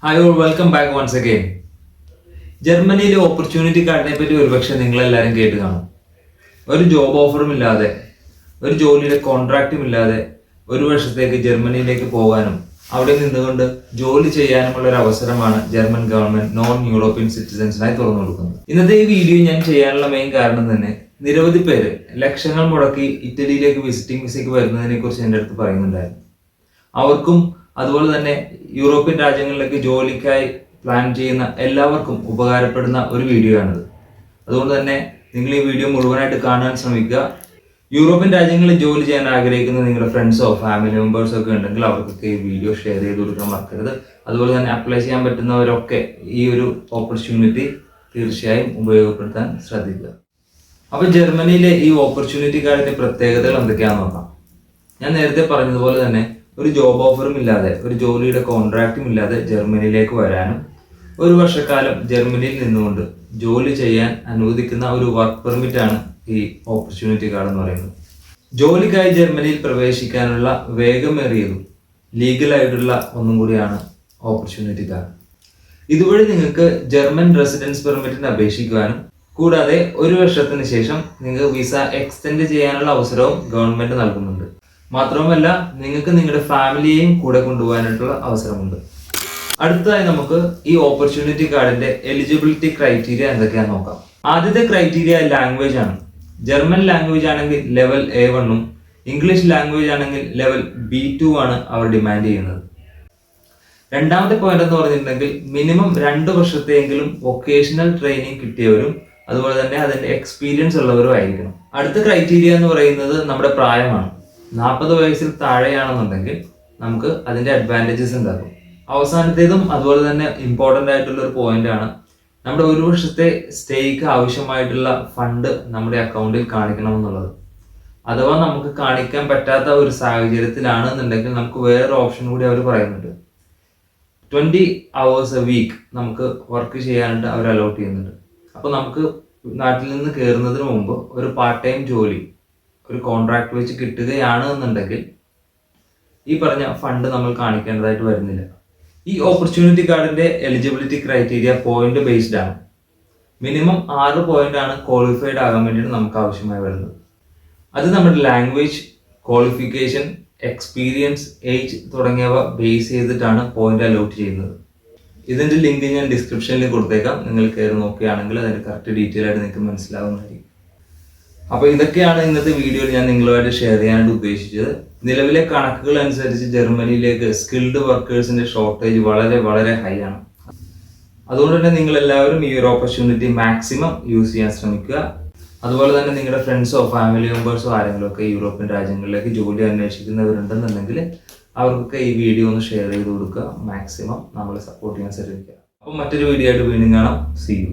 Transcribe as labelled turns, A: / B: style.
A: Hi all, welcome back once again. ജർമ്മനിയിലെ opportunity കാർഡിനെ പറ്റി ഒരുപക്ഷെ നിങ്ങളെല്ലാവരും കേട്ട് കാണും. ഒരു ജോബ് ഓഫറും ഇല്ലാതെ, ഒരു ജോലിയുടെ കോൺട്രാക്റ്റും ഇല്ലാതെ ഒരു വർഷത്തേക്ക് ജർമ്മനിയിലേക്ക് പോകാനും അവിടെ നിന്നുകൊണ്ട് ജോലി ചെയ്യാനുമുള്ള ഒരു അവസരമാണ് ജർമ്മൻ ഗവൺമെന്റ് നോൺ യൂറോപ്യൻ സിറ്റിസൻസിനായി തുറന്നു കൊടുക്കുന്നത്. ഇന്നത്തെ ഈ വീഡിയോ ഞാൻ ചെയ്യാനുള്ള മെയിൻ കാരണം തന്നെ നിരവധി പേര് ലക്ഷങ്ങൾ മുടക്കി ഇറ്റലിയിലേക്ക് വിസിറ്റിംഗ് വിസയ്ക്ക് വരുന്നതിനെ കുറിച്ച് എൻ്റെ അടുത്ത് പറയുന്നുണ്ടായിരുന്നു. അവർക്കും അതുപോലെ തന്നെ യൂറോപ്യൻ രാജ്യങ്ങളിലേക്ക് ജോലിക്കായി പ്ലാൻ ചെയ്യുന്ന എല്ലാവർക്കും ഉപകാരപ്പെടുന്ന ഒരു വീഡിയോ ആണിത്. അതുകൊണ്ട് തന്നെ നിങ്ങൾ ഈ വീഡിയോ മുഴുവനായിട്ട് കാണാൻ ശ്രമിക്കുക. യൂറോപ്യൻ രാജ്യങ്ങളിൽ ജോലി ചെയ്യാൻ ആഗ്രഹിക്കുന്ന നിങ്ങളുടെ ഫ്രണ്ട്സോ ഫാമിലി മെമ്പേഴ്സോ ഒക്കെ ഉണ്ടെങ്കിൽ അവർക്കൊക്കെ ഈ വീഡിയോ ഷെയർ ചെയ്ത് കൊടുക്കാൻ മറക്കരുത്. അതുപോലെ തന്നെ അപ്ലൈ ചെയ്യാൻ പറ്റുന്നവരൊക്കെ ഈ ഒരു ഓപ്പർച്യൂണിറ്റി തീർച്ചയായും ഉപയോഗപ്പെടുത്താൻ ശ്രദ്ധിക്കുക. അപ്പോൾ ജർമ്മനിയിലെ ഈ ഓപ്പർച്യൂണിറ്റി കാർഡിന്റെ പ്രത്യേകതകൾ എന്തൊക്കെയാണെന്ന് നോക്കാം. ഞാൻ നേരത്തെ പറഞ്ഞതുപോലെ തന്നെ ഒരു ജോബ് ഓഫറും ഇല്ലാതെ, ഒരു ജോലിയുടെ കോൺട്രാക്റ്റും ഇല്ലാതെ ജർമ്മനിയിലേക്ക് വരാനും ഒരു വർഷക്കാലം ജർമ്മനിയിൽ നിന്നുകൊണ്ട് ജോലി ചെയ്യാൻ അനുവദിക്കുന്ന ഒരു വർക്ക് പെർമിറ്റ് ആണ് ഈ ഓപ്പർച്യൂണിറ്റി കാർഡ് എന്ന് പറയുന്നത്. ജോലിക്കായി ജർമ്മനിയിൽ പ്രവേശിക്കാനുള്ള വേഗമേറിയതും ലീഗലായിട്ടുള്ള ഒന്നും കൂടിയാണ് ഓപ്പർച്യൂണിറ്റി കാർഡ്. ഇതുവഴി നിങ്ങൾക്ക് ജർമ്മൻ റെസിഡൻസ് പെർമിറ്റിന് അപേക്ഷിക്കുവാനും കൂടാതെ ഒരു വർഷത്തിന് ശേഷം നിങ്ങൾക്ക് വിസ എക്സ്റ്റെൻഡ് ചെയ്യാനുള്ള അവസരവും ഗവൺമെന്റ് നൽകുന്നുണ്ട്. മാത്രവുമല്ല, നിങ്ങൾക്ക് നിങ്ങളുടെ ഫാമിലിയെയും കൂടെ കൊണ്ടുപോകാനായിട്ടുള്ള അവസരമുണ്ട്. അടുത്തതായി നമുക്ക് ഈ ഓപ്പർച്യൂണിറ്റി കാർഡിന്റെ എലിജിബിലിറ്റി ക്രൈറ്റീരിയ എന്തൊക്കെയാണെന്ന് നോക്കാം. ആദ്യത്തെ ക്രൈറ്റീരിയ ലാംഗ്വേജ് ആണ്. ജർമ്മൻ ലാംഗ്വേജ് ആണെങ്കിൽ ലെവൽ A1 ഇംഗ്ലീഷ് ലാംഗ്വേജ് ആണെങ്കിൽ ലെവൽ B2 ആണ് അവർ ഡിമാൻഡ് ചെയ്യുന്നത്. രണ്ടാമത്തെ പോയിന്റ് എന്ന് പറഞ്ഞിട്ടുണ്ടെങ്കിൽ മിനിമം 2 വർഷത്തെയെങ്കിലും വൊക്കേഷണൽ ട്രെയിനിങ് കിട്ടിയവരും അതുപോലെ തന്നെ അതിന്റെ എക്സ്പീരിയൻസ് ഉള്ളവരും ആയിരിക്കണം. അടുത്ത ക്രൈറ്റീരിയ എന്ന് പറയുന്നത് നമ്മുടെ പ്രായമാണ്. 40 വയസ്സിൽ താഴെയാണെന്നുണ്ടെങ്കിൽ നമുക്ക് അതിന്റെ അഡ്വാൻറ്റേജസ് ഉണ്ടാകും. അവസാനത്തേതും അതുപോലെ തന്നെ ഇമ്പോർട്ടൻ്റ് ആയിട്ടുള്ള ഒരു പോയിന്റ് ആണ്, നമ്മുടെ ഒരു വർഷത്തെ സ്റ്റേക്ക് ആവശ്യമായിട്ടുള്ള ഫണ്ട് നമ്മുടെ അക്കൗണ്ടിൽ കാണിക്കണം എന്നുള്ളത്. അഥവാ നമുക്ക് കാണിക്കാൻ പറ്റാത്ത ഒരു സാഹചര്യത്തിലാണെന്നുണ്ടെങ്കിൽ നമുക്ക് വേറൊരു ഓപ്ഷൻ കൂടി അവർ പറയുന്നുണ്ട്. 20 hours a week നമുക്ക് വർക്ക് ചെയ്യാനായിട്ട് അവർ അലോട്ട് ചെയ്യുന്നുണ്ട്. അപ്പോൾ നമുക്ക് നാട്ടിൽ നിന്ന് കയറുന്നതിന് മുമ്പ് ഒരു പാർട്ട് ടൈം ജോലി ഒരു കോൺട്രാക്ട് വെച്ച് കിട്ടുകയാണ് എന്നുണ്ടെങ്കിൽ ഈ പറഞ്ഞ ഫണ്ട് നമ്മൾ കാണിക്കേണ്ടതായിട്ട് വരുന്നില്ല. ഈ ഓപ്പർച്യൂണിറ്റി കാർഡിന്റെ എലിജിബിലിറ്റി ക്രൈറ്റീരിയ പോയിന്റ് ബേസ്ഡ് ആണ്. മിനിമം 6 പോയിന്റ് ആണ് ക്വാളിഫൈഡ് ആകാൻ വേണ്ടിയിട്ട് നമുക്ക് ആവശ്യമായി വരുന്നത്. അത് നമ്മുടെ ലാംഗ്വേജ്, ക്വാളിഫിക്കേഷൻ, എക്സ്പീരിയൻസ്, ഏജ് തുടങ്ങിയവ ബേസ് ചെയ്തിട്ടാണ് പോയിന്റ് അലോട്ട് ചെയ്യുന്നത്. ഇതിന്റെ ലിങ്ക് ഞാൻ ഡിസ്ക്രിപ്ഷനിൽ കൊടുത്തേക്കാം. നിങ്ങൾ കയറി നോക്കുകയാണെങ്കിൽ അതിന്റെ കറക്റ്റ് ഡീറ്റെയിൽ ആയിട്ട് നിങ്ങൾക്ക് മനസ്സിലാവുന്നതായിരിക്കും. അപ്പോൾ ഇതൊക്കെയാണ് ഇന്നത്തെ വീഡിയോയിൽ ഞാൻ നിങ്ങളുമായിട്ട് ഷെയർ ചെയ്യാനായിട്ട് ഉദ്ദേശിച്ചത്. നിലവിലെ കണക്കുകൾ അനുസരിച്ച് ജർമ്മനിയിലേക്ക് സ്കിൽഡ് വർക്കേഴ്സിന്റെ ഷോർട്ടേജ് വളരെ വളരെ ഹൈ ആണ്. അതുകൊണ്ട് തന്നെ നിങ്ങൾ എല്ലാവരും ഈ ഒരു ഓപ്പർച്യൂണിറ്റി മാക്സിമം യൂസ് ചെയ്യാൻ ശ്രമിക്കുക. അതുപോലെ തന്നെ നിങ്ങളുടെ ഫ്രണ്ട്സോ ഫാമിലി മെമ്പേഴ്സോ ആരെങ്കിലും ഒക്കെ യൂറോപ്യൻ രാജ്യങ്ങളിലേക്ക് ജോലി അന്വേഷിക്കുന്നവരുണ്ടെന്നുണ്ടെങ്കിൽ അവർക്കൊക്കെ ഈ വീഡിയോ ഒന്ന് ഷെയർ ചെയ്ത് കൊടുക്കുക. മാക്സിമം നമ്മളെ സപ്പോർട്ട് ചെയ്യാൻ ശ്രമിക്കുക. അപ്പോൾ മറ്റൊരു വീഡിയോ ആയിട്ട് വീണ്ടും കാണാം. See U.